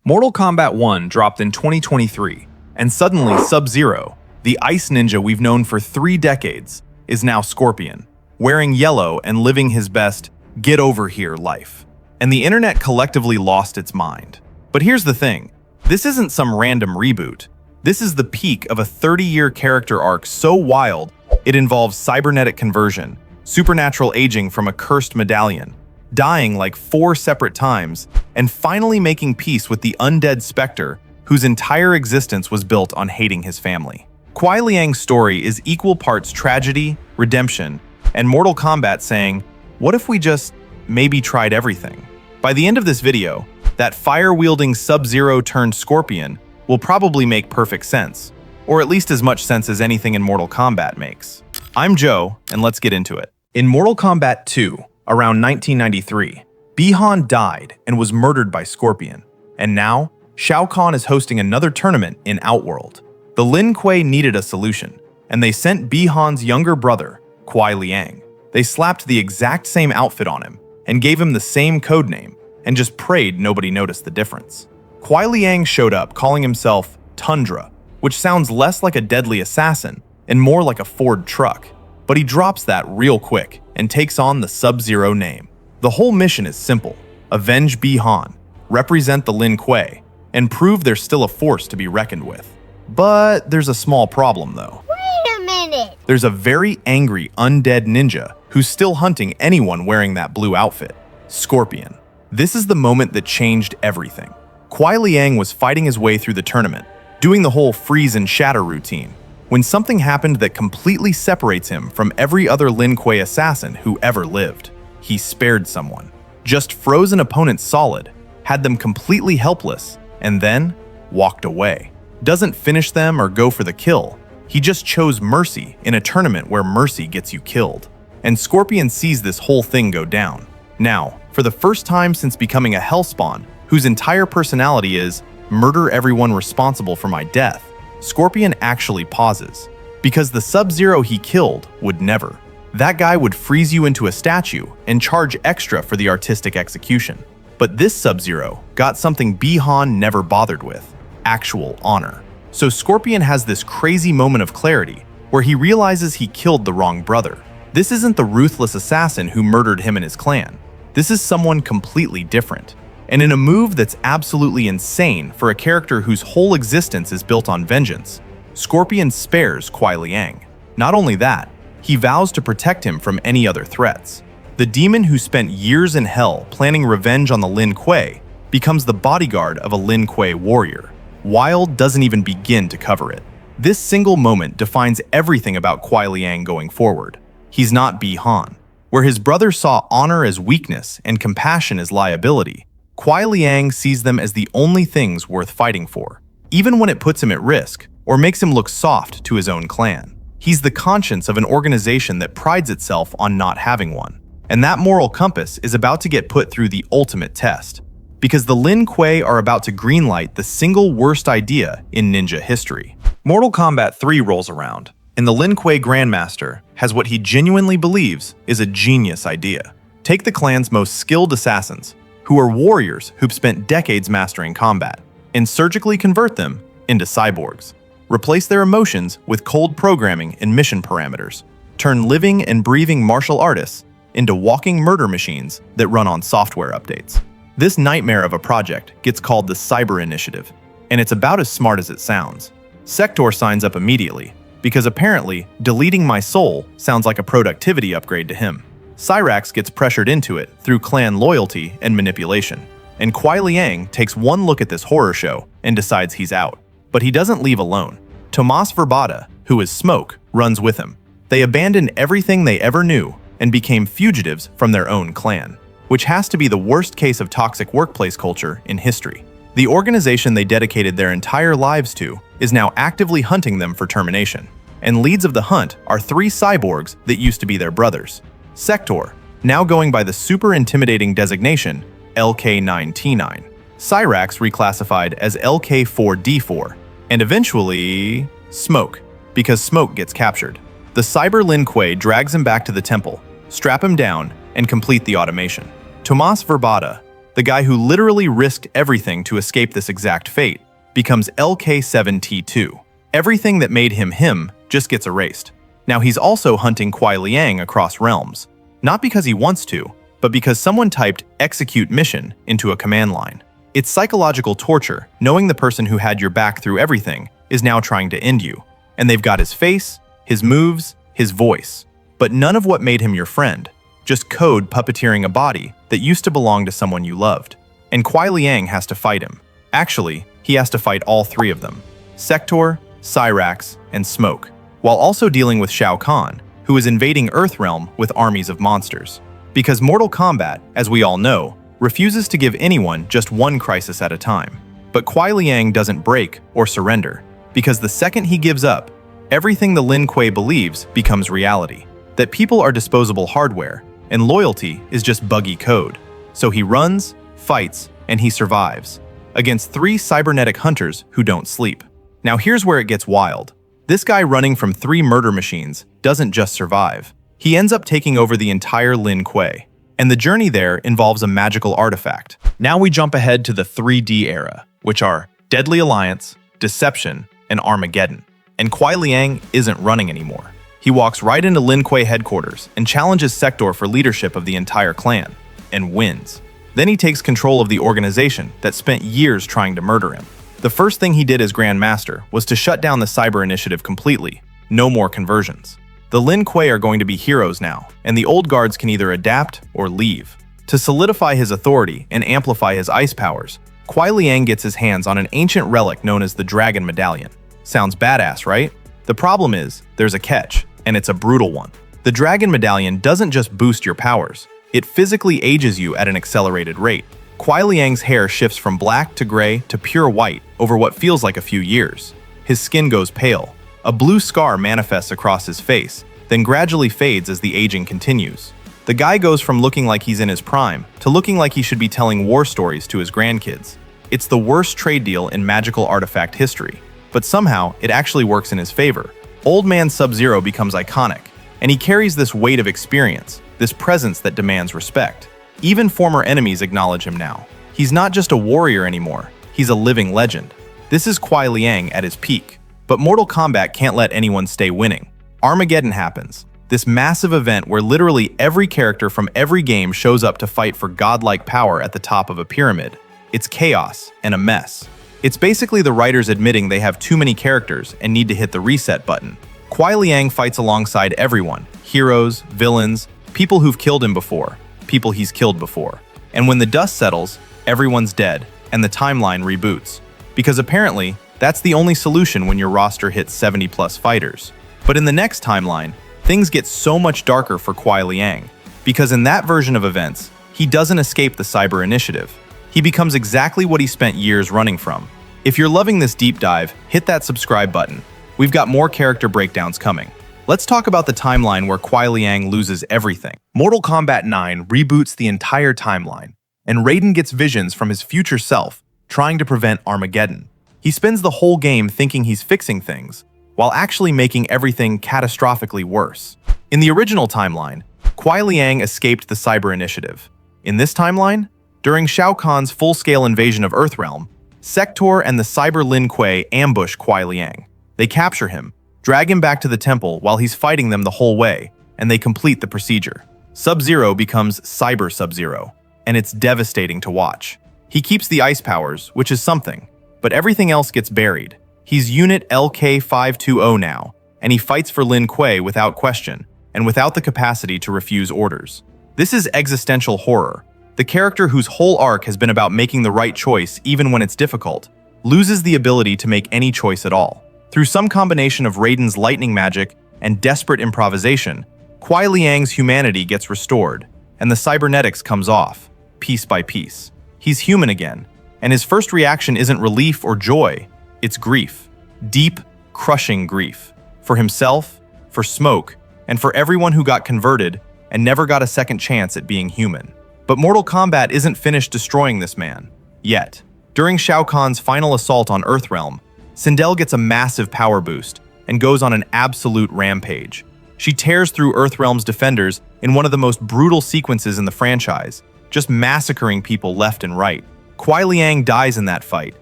Mortal Kombat 1 dropped in 2023, and suddenly Sub-Zero, the ice ninja we've known for 3 decades, is now Scorpion, wearing yellow and living his best get over here life. And the internet collectively lost its mind. But here's the thing, this isn't some random reboot. This is the peak of a 30-year character arc so wild, it involves cybernetic conversion, supernatural aging from a cursed medallion, dying like 4 separate times, and finally making peace with the undead specter whose entire existence was built on hating his family. Kuei Liang's story is equal parts tragedy, redemption, and Mortal Kombat saying, what if we just maybe tried everything? By the end of this video, that fire-wielding Sub-Zero turned Scorpion will probably make perfect sense, or at least as much sense as anything in Mortal Kombat makes. I'm Joe, and let's get into it. In Mortal Kombat 2, around 1993, Bi-Han died and was murdered by Scorpion, and now Shao Kahn is hosting another tournament in Outworld. The Lin Kuei needed a solution, and they sent Bi-Han's younger brother, Kuei Liang. They slapped the exact same outfit on him and gave him the same codename, and just prayed nobody noticed the difference. Kuei Liang showed up calling himself Tundra, which sounds less like a deadly assassin and more like a Ford truck. But he drops that real quick and takes on the Sub-Zero name. The whole mission is simple: avenge Bi-Han, represent the Lin Kuei, and prove there's still a force to be reckoned with. But there's a small problem though. Wait a minute! There's a very angry undead ninja who's still hunting anyone wearing that blue outfit, Scorpion. This is the moment that changed everything. Kuei Liang was fighting his way through the tournament, doing the whole freeze and shatter routine, when something happened that completely separates him from every other Lin Kuei assassin who ever lived. He spared someone, just froze an opponent solid, had them completely helpless, and then walked away. Doesn't finish them or go for the kill. He just chose mercy in a tournament where mercy gets you killed. And Scorpion sees this whole thing go down. Now, for the first time since becoming a Hellspawn, whose entire personality is murder everyone responsible for my death, Scorpion actually pauses, because the Sub-Zero he killed would never. That guy would freeze you into a statue and charge extra for the artistic execution. But this Sub-Zero got something Bi-Han never bothered with: actual honor. So Scorpion has this crazy moment of clarity where he realizes he killed the wrong brother. This isn't the ruthless assassin who murdered him and his clan. This is someone completely different. And in a move that's absolutely insane for a character whose whole existence is built on vengeance, Scorpion spares Kuei Liang. Not only that, he vows to protect him from any other threats. The demon who spent years in hell planning revenge on the Lin Kuei becomes the bodyguard of a Lin Kuei warrior. Wild doesn't even begin to cover it. This single moment defines everything about Kuei Liang going forward. He's not Bi-Han. Where his brother saw honor as weakness and compassion as liability, Kuei Liang sees them as the only things worth fighting for, even when it puts him at risk or makes him look soft to his own clan. He's the conscience of an organization that prides itself on not having one. And that moral compass is about to get put through the ultimate test, because the Lin Kuei are about to greenlight the single worst idea in ninja history. Mortal Kombat 3 rolls around, and the Lin Kuei Grandmaster has what he genuinely believes is a genius idea. Take the clan's most skilled assassins, who are warriors who've spent decades mastering combat, and surgically convert them into cyborgs. Replace their emotions with cold programming and mission parameters. Turn living and breathing martial artists into walking murder machines that run on software updates. This nightmare of a project gets called the Cyber Initiative, and it's about as smart as it sounds. Sector signs up immediately, because apparently deleting my soul sounds like a productivity upgrade to him. Cyrax gets pressured into it through clan loyalty and manipulation, and Kuei Liang takes one look at this horror show and decides he's out. But he doesn't leave alone. Tomas Verbata, who is Smoke, runs with him. They abandoned everything they ever knew and became fugitives from their own clan, which has to be the worst case of toxic workplace culture in history. The organization they dedicated their entire lives to is now actively hunting them for termination, and leads of the hunt are 3 cyborgs that used to be their brothers. Sector, now going by the super intimidating designation LK9T9. Cyrax reclassified as LK4D4, and eventually Smoke, because Smoke gets captured. The Cyber Lin Kuei drags him back to the temple, strap him down, and complete the automation. Tomas Verbata, the guy who literally risked everything to escape this exact fate, becomes LK7T2. Everything that made him him just gets erased. Now he's also hunting Kuai Liang across realms, not because he wants to, but because someone typed "execute mission" into a command line. It's psychological torture, knowing the person who had your back through everything is now trying to end you. And they've got his face, his moves, his voice, but none of what made him your friend. Just code puppeteering a body that used to belong to someone you loved. And Kuai Liang has to fight him. Actually, he has to fight all three of them: Sector, Cyrax, and Smoke, while also dealing with Shao Kahn, who is invading Earthrealm with armies of monsters. Because Mortal Kombat, as we all know, refuses to give anyone just one crisis at a time. But Kuai Liang doesn't break or surrender, because the second he gives up, everything the Lin Kuei believes becomes reality. That people are disposable hardware, and loyalty is just buggy code. So he runs, fights, and he survives, against 3 cybernetic hunters who don't sleep. Now here's where it gets wild. This guy running from 3 murder machines doesn't just survive. He ends up taking over the entire Lin Kuei, and the journey there involves a magical artifact. Now we jump ahead to the 3D era, which are Deadly Alliance, Deception, and Armageddon. And Kuai Liang isn't running anymore. He walks right into Lin Kuei headquarters and challenges Sector for leadership of the entire clan, and wins. Then he takes control of the organization that spent years trying to murder him. The first thing he did as Grand Master was to shut down the Cyber Initiative completely. No more conversions. The Lin Kuei are going to be heroes now, and the old guards can either adapt or leave. To solidify his authority and amplify his ice powers, Kuai Liang gets his hands on an ancient relic known as the Dragon Medallion. Sounds badass, right? The problem is, there's a catch, and it's a brutal one. The Dragon Medallion doesn't just boost your powers, it physically ages you at an accelerated rate. Kuai Liang's hair shifts from black to gray to pure white over what feels like a few years. His skin goes pale. A blue scar manifests across his face, then gradually fades as the aging continues. The guy goes from looking like he's in his prime to looking like he should be telling war stories to his grandkids. It's the worst trade deal in magical artifact history, but somehow it actually works in his favor. Old Man Sub-Zero becomes iconic, and he carries this weight of experience, this presence that demands respect. Even former enemies acknowledge him now. He's not just a warrior anymore, he's a living legend. This is Kuai Liang at his peak. But Mortal Kombat can't let anyone stay winning. Armageddon happens, this massive event where literally every character from every game shows up to fight for godlike power at the top of a pyramid. It's chaos and a mess. It's basically the writers admitting they have too many characters and need to hit the reset button. Kuai Liang fights alongside everyone: heroes, villains, people who've killed him before, people he's killed before. And when the dust settles, everyone's dead, and the timeline reboots. Because apparently, that's the only solution when your roster hits 70+ fighters. But in the next timeline, things get so much darker for Kuai Liang, because in that version of events, he doesn't escape the Cyber Initiative. He becomes exactly what he spent years running from. If you're loving this deep dive, hit that subscribe button. We've got more character breakdowns coming. Let's talk about the timeline where Kuai Liang loses everything. Mortal Kombat 9 reboots the entire timeline, and Raiden gets visions from his future self, trying to prevent Armageddon. He spends the whole game thinking he's fixing things, while actually making everything catastrophically worse. In the original timeline, Kuai Liang escaped the Cyber Initiative. In this timeline, during Shao Kahn's full-scale invasion of Earthrealm, Sector and the Cyber Lin Kuei ambush Kuai Liang. They capture him, drag him back to the temple while he's fighting them the whole way, and they complete the procedure. Sub-Zero becomes Cyber Sub-Zero, and it's devastating to watch. He keeps the ice powers, which is something, but everything else gets buried. He's Unit LK520 now, and he fights for Lin Kuei without question, and without the capacity to refuse orders. This is existential horror. The character whose whole arc has been about making the right choice even when it's difficult, loses the ability to make any choice at all. Through some combination of Raiden's lightning magic and desperate improvisation, Kuai Liang's humanity gets restored, and the cybernetics comes off, piece by piece. He's human again, and his first reaction isn't relief or joy, it's grief. Deep, crushing grief. For himself, for Smoke, and for everyone who got converted and never got a second chance at being human. But Mortal Kombat isn't finished destroying this man, yet. During Shao Kahn's final assault on Earthrealm, Sindel gets a massive power boost and goes on an absolute rampage. She tears through Earthrealm's defenders in one of the most brutal sequences in the franchise, just massacring people left and right. Kuai Liang dies in that fight,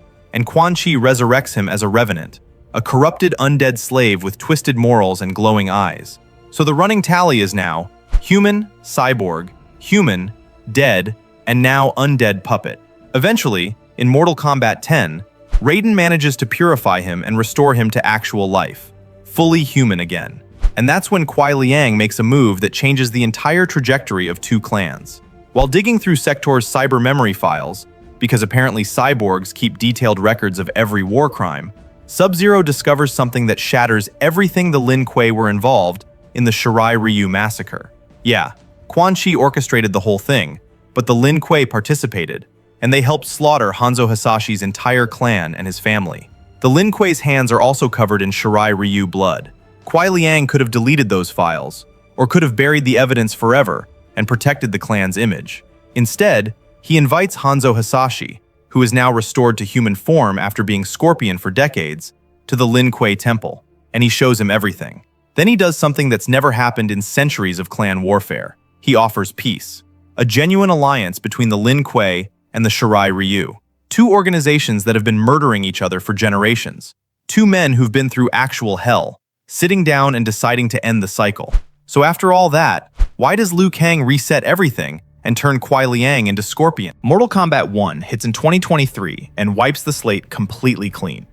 and Quan Chi resurrects him as a revenant, a corrupted undead slave with twisted morals and glowing eyes. So the running tally is now human, cyborg, human, dead, and now undead puppet. Eventually, in Mortal Kombat 10, Raiden manages to purify him and restore him to actual life, fully human again. And that's when Kuai Liang makes a move that changes the entire trajectory of two clans. While digging through Sector's cyber memory files, because apparently cyborgs keep detailed records of every war crime, Sub-Zero discovers something that shatters everything the Lin Kuei were involved in the Shirai Ryu massacre. Yeah, Quan Chi orchestrated the whole thing, but the Lin Kuei participated, and they helped slaughter Hanzo Hasashi's entire clan and his family. The Lin Kuei's hands are also covered in Shirai Ryu blood. Kuai Liang could have deleted those files, or could have buried the evidence forever and protected the clan's image. Instead, he invites Hanzo Hasashi, who is now restored to human form after being Scorpion for decades, to the Lin Kuei temple, and he shows him everything. Then he does something that's never happened in centuries of clan warfare. He offers peace, a genuine alliance between the Lin Kuei and the Shirai Ryu, two organizations that have been murdering each other for generations, two men who've been through actual hell, sitting down and deciding to end the cycle. So after all that, why does Liu Kang reset everything and turn Kuai Liang into Scorpion? Mortal Kombat 1 hits in 2023 and wipes the slate completely clean.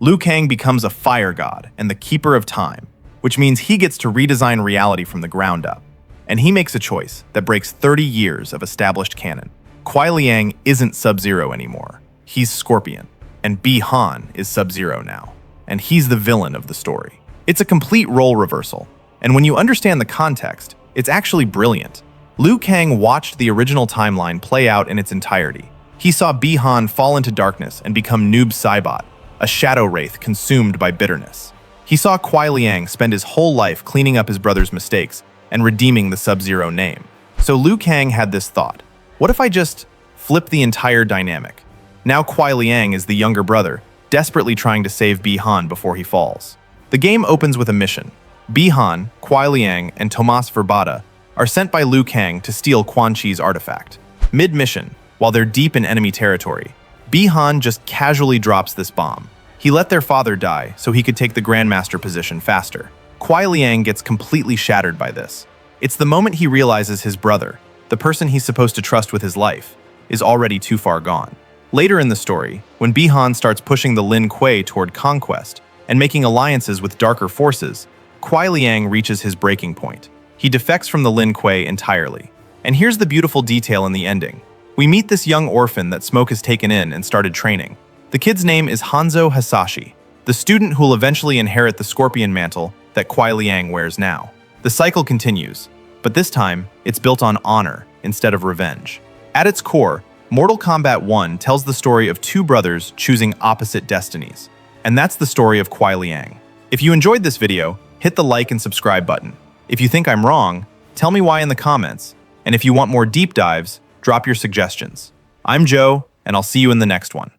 Liu Kang becomes a fire god and the keeper of time, which means he gets to redesign reality from the ground up. And he makes a choice that breaks 30 years of established canon. Kuai Liang isn't Sub-Zero anymore. He's Scorpion, and Bi-Han is Sub-Zero now, and he's the villain of the story. It's a complete role reversal, and when you understand the context, it's actually brilliant. Liu Kang watched the original timeline play out in its entirety. He saw Bi-Han fall into darkness and become Noob Saibot, a shadow wraith consumed by bitterness. He saw Kuai Liang spend his whole life cleaning up his brother's mistakes and redeeming the Sub-Zero name. So Liu Kang had this thought: what if I just flip the entire dynamic? Now Kuai Liang is the younger brother, desperately trying to save Bi-Han before he falls. The game opens with a mission. Bi-Han, Kuai Liang, and Tomas Verbata are sent by Liu Kang to steal Quan Chi's artifact. Mid-mission, while they're deep in enemy territory, Bi-Han just casually drops this bomb. He let their father die so he could take the Grandmaster position faster. Kuai Liang gets completely shattered by this. It's the moment he realizes his brother, the person he's supposed to trust with his life, is already too far gone. Later in the story, when Bi-Han starts pushing the Lin Kuei toward conquest and making alliances with darker forces, Kuai Liang reaches his breaking point. He defects from the Lin Kuei entirely. And here's the beautiful detail in the ending. We meet this young orphan that Smoke has taken in and started training. The kid's name is Hanzo Hasashi, the student who'll eventually inherit the Scorpion mantle that Kuai Liang wears now. The cycle continues, but this time, it's built on honor instead of revenge. At its core, Mortal Kombat 1 tells the story of two brothers choosing opposite destinies. And that's the story of Kuai Liang. If you enjoyed this video, hit the like and subscribe button. If you think I'm wrong, tell me why in the comments. And if you want more deep dives, drop your suggestions. I'm Joe, and I'll see you in the next one.